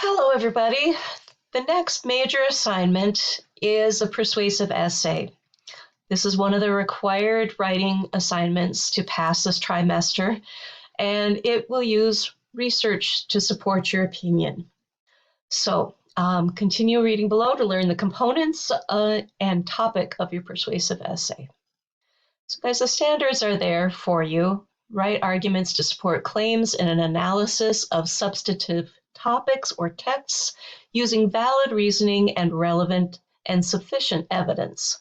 Hello, everybody. The next major assignment is a persuasive essay. This is one of the required writing assignments to pass this trimester, and it will use research to support your opinion. So continue reading below to learn the components and topic of your persuasive essay. So guys, the standards are there for you. Write arguments to support claims in an analysis of substantive topics or texts using valid reasoning and relevant and sufficient evidence.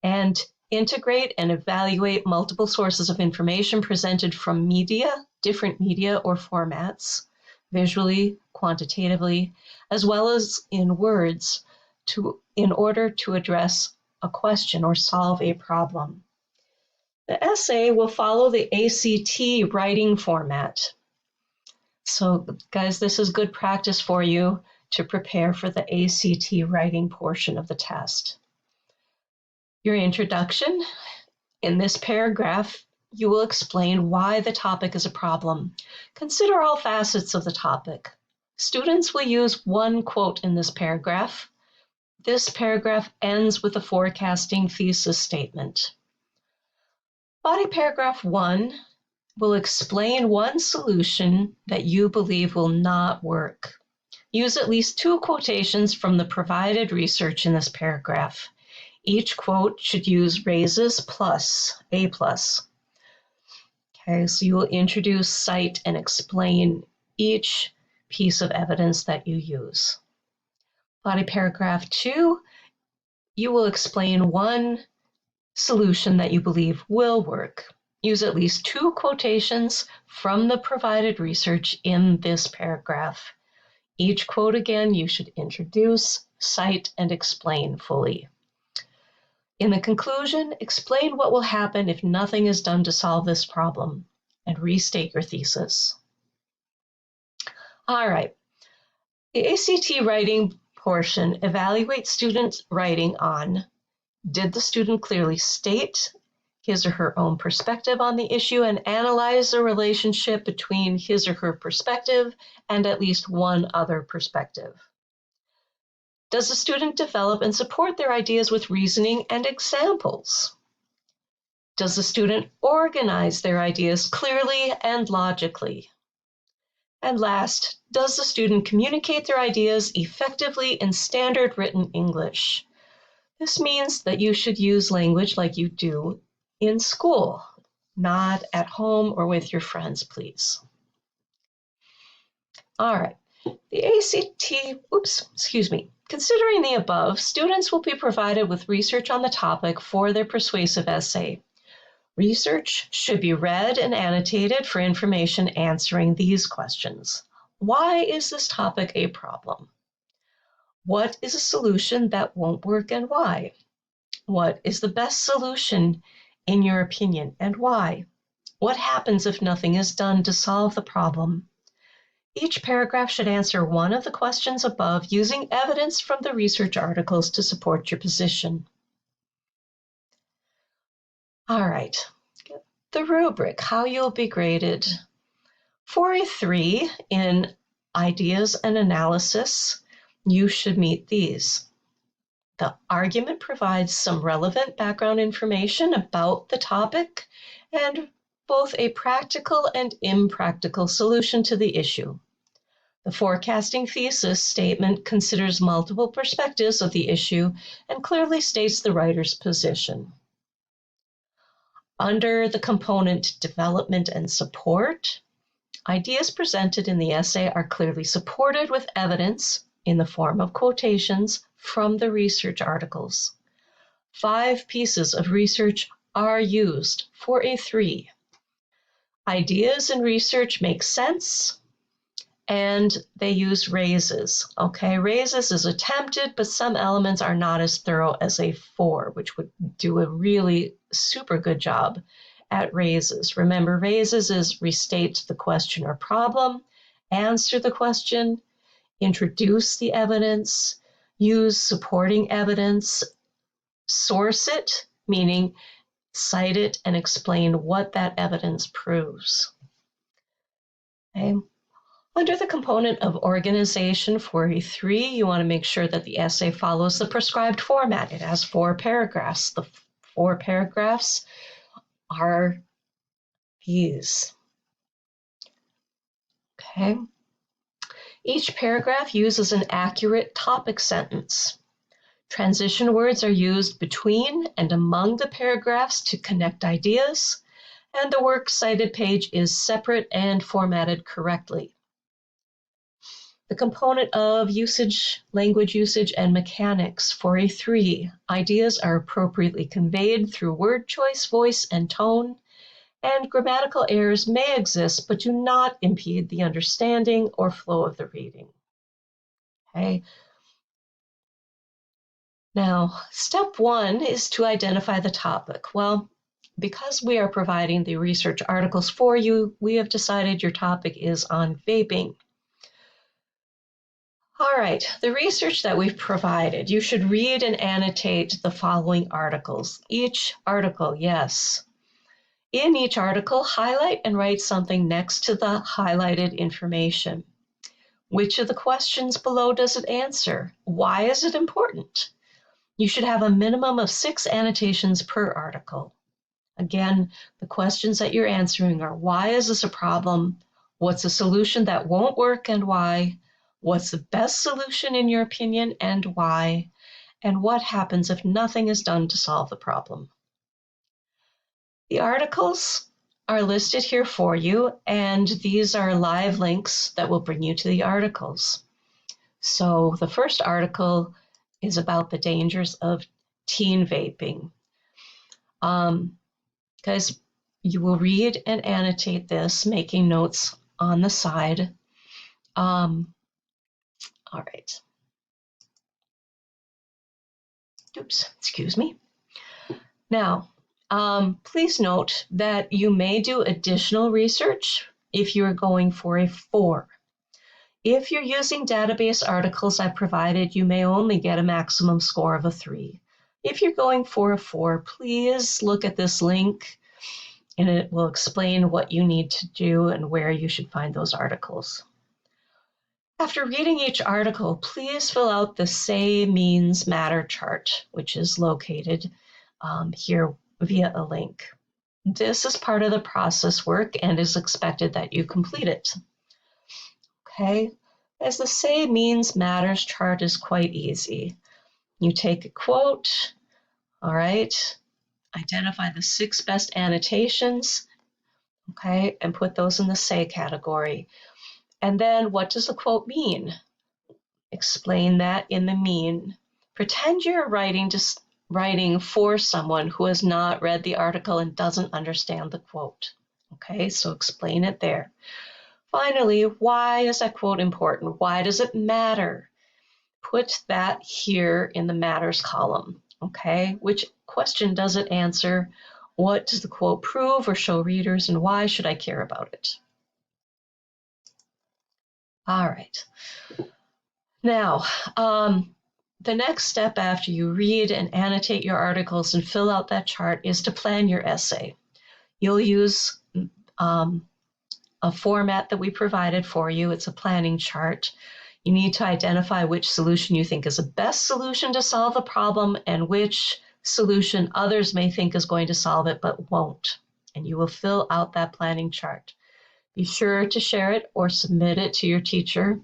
And integrate and evaluate multiple sources of information presented from media, different media or formats, visually, quantitatively, as well as in words, in order to address a question or solve a problem. The essay will follow the ACT writing format. So, guys, this is good practice for you to prepare for the ACT writing portion of the test. Your introduction. In this paragraph, you will explain why the topic is a problem. Consider all facets of the topic. Students will use one quote in this paragraph. This paragraph ends with a forecasting thesis statement. Body paragraph 1 will explain one solution that you believe will not work. Use at least 2 quotations from the provided research in this paragraph. Each quote should use raises plus, A+. Okay, so you will introduce, cite, and explain each piece of evidence that you use. Body paragraph 2, you will explain one solution that you believe will work. Use at least 2 quotations from the provided research in this paragraph. Each quote, again, you should introduce, cite, and explain fully. In the conclusion, explain what will happen if nothing is done to solve this problem, and restate your thesis. All right. The ACT writing portion evaluates students' writing on: did the student clearly state his or her own perspective on the issue and analyze the relationship between his or her perspective and at least one other perspective? Does the student develop and support their ideas with reasoning and examples? Does the student organize their ideas clearly and logically? And last, does the student communicate their ideas effectively in standard written English? This means that you should use language like you do in school, not at home or with your friends, please. All right, the ACT, Considering the above, students will be provided with research on the topic for their persuasive essay. Research should be read and annotated for information answering these questions. Why is this topic a problem? What is a solution that won't work and why? What is the best solution in your opinion and why? What happens if nothing is done to solve the problem? Each paragraph should answer one of the questions above using evidence from the research articles to support your position. All right, the rubric, how you'll be graded. For a 3 in ideas and analysis, you should meet these. The argument provides some relevant background information about the topic and both a practical and impractical solution to the issue. The forecasting thesis statement considers multiple perspectives of the issue and clearly states the writer's position. Under the component development and support, ideas presented in the essay are clearly supported with evidence in the form of quotations from the research articles. 5 pieces of research are used for a 3. Ideas and research make sense, and they use raises. Okay, raises is attempted, but some elements are not as thorough as a 4, which would do a really super good job at raises. Remember, raises is restate the question or problem, answer the question, introduce the evidence, use supporting evidence, source it, meaning cite it and explain what that evidence proves. Okay. Under the component of organization 4A3, you want to make sure that the essay follows the prescribed format. It has 4 paragraphs. The 4 paragraphs are these. Okay. Each paragraph uses an accurate topic sentence. Transition words are used between and among the paragraphs to connect ideas, and the works cited page is separate and formatted correctly. The component of usage, language usage, and mechanics 4A3. Ideas are appropriately conveyed through word choice, voice, and tone, and grammatical errors may exist but do not impede the understanding or flow of the reading. Okay. Now, step 1 is to identify the topic. Well, because we are providing the research articles for you, we have decided your topic is on vaping. All right, the research that we've provided, you should read and annotate the following articles. Each article, yes. In each article, highlight and write something next to the highlighted information. Which of the questions below does it answer? Why is it important? You should have a minimum of 6 annotations per article. Again, the questions that you're answering are: why is this a problem? What's a solution that won't work and why? What's the best solution in your opinion and why? And what happens if nothing is done to solve the problem? The articles are listed here for you, and these are live links that will bring you to the articles. So the first article is about the dangers of teen vaping. Guys, you will read and annotate this, making notes on the side. All right. Oops, excuse me. Now, please note that you may do additional research if you're going for a 4. If you're using database articles I provided, you may only get a maximum score of a 3. If you're going for a 4, please look at this link, and it will explain what you need to do and where you should find those articles. After reading each article, please fill out the Say Means Matter chart, which is located here via a link. This is part of the process work and is expected that you complete it. Okay, as the Say Means Matters chart is quite easy. You take a quote, all right, identify the 6 best annotations, okay, and put those in the say category. And then what does the quote mean? Explain that in the mean. Pretend you're writing for someone who has not read the article and doesn't understand the quote. Okay, so explain it there. Finally, why is that quote important? Why does it matter? Put that here in the matters column. Okay, which question does it answer? What does the quote prove or show readers, and why should I care about it? All right. Now, the next step after you read and annotate your articles and fill out that chart is to plan your essay. You'll use a format that we provided for you. It's a planning chart. You need to identify which solution you think is the best solution to solve the problem and which solution others may think is going to solve it but won't. And you will fill out that planning chart. Be sure to share it or submit it to your teacher.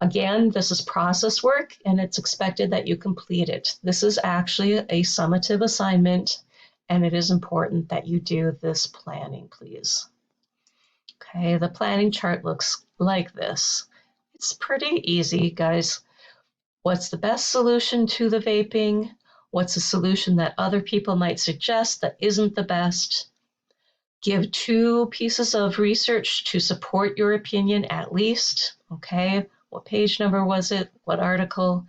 Again, this is process work, and it's expected that you complete it. This is actually a summative assignment, and it is important that you do this planning, please. Okay, the planning chart looks like this. It's pretty easy, guys. What's the best solution to the vaping? What's a solution that other people might suggest that isn't the best? Give 2 pieces of research to support your opinion at least, okay? What page number was it? What article?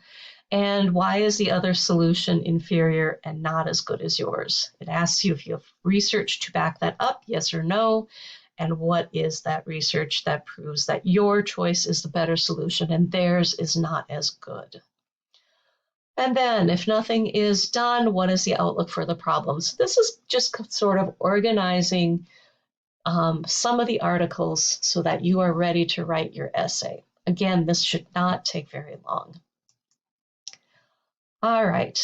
And why is the other solution inferior and not as good as yours? It asks you if you have research to back that up, yes or no, and what is that research that proves that your choice is the better solution and theirs is not as good. And then if nothing is done, what is the outlook for the problem? So this is just sort of organizing some of the articles so that you are ready to write your essay. Again, this should not take very long. All right.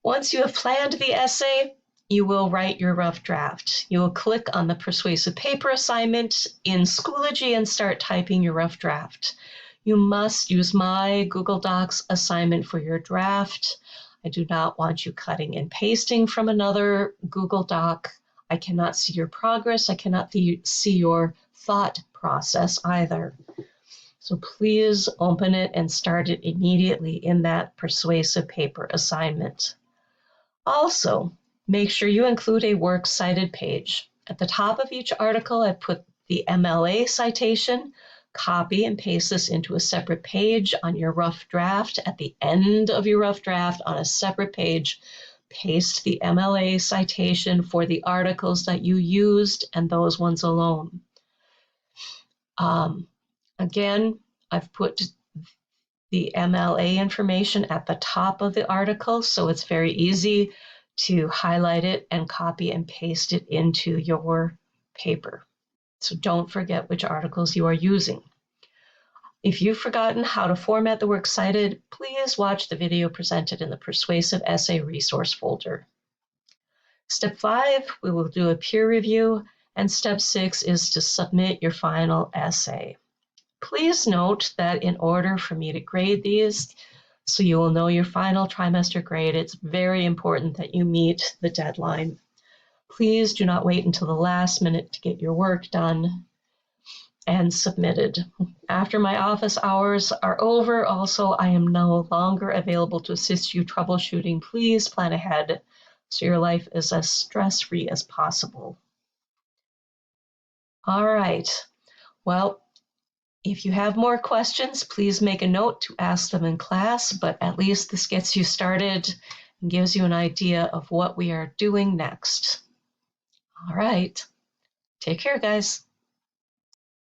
Once you have planned the essay, you will write your rough draft. You will click on the Persuasive Paper assignment in Schoology and start typing your rough draft. You must use my Google Docs assignment for your draft. I do not want you cutting and pasting from another Google Doc. I cannot see your progress. I cannot see your thought process either. So please open it and start it immediately in that Persuasive Paper assignment. Also, make sure you include a works cited page. At the top of each article, I put the MLA citation. Copy and paste this into a separate page on your rough draft. At the end of your rough draft, on a separate page, paste the MLA citation for the articles that you used and those ones alone. Again, I've put the MLA information at the top of the article, so it's very easy to highlight it and copy and paste it into your paper. So don't forget which articles you are using. If you've forgotten how to format the works cited, please watch the video presented in the Persuasive Essay Resource folder. Step 5, we will do a peer review, and step 6 is to submit your final essay. Please note that in order for me to grade these, so you will know your final trimester grade, it's very important that you meet the deadline. Please do not wait until the last minute to get your work done and submitted. After my office hours are over, also, I am no longer available to assist you troubleshooting. Please plan ahead so your life is as stress-free as possible. All right. Well, if you have more questions, please make a note to ask them in class, but at least this gets you started and gives you an idea of what we are doing next. All right. Take care, guys.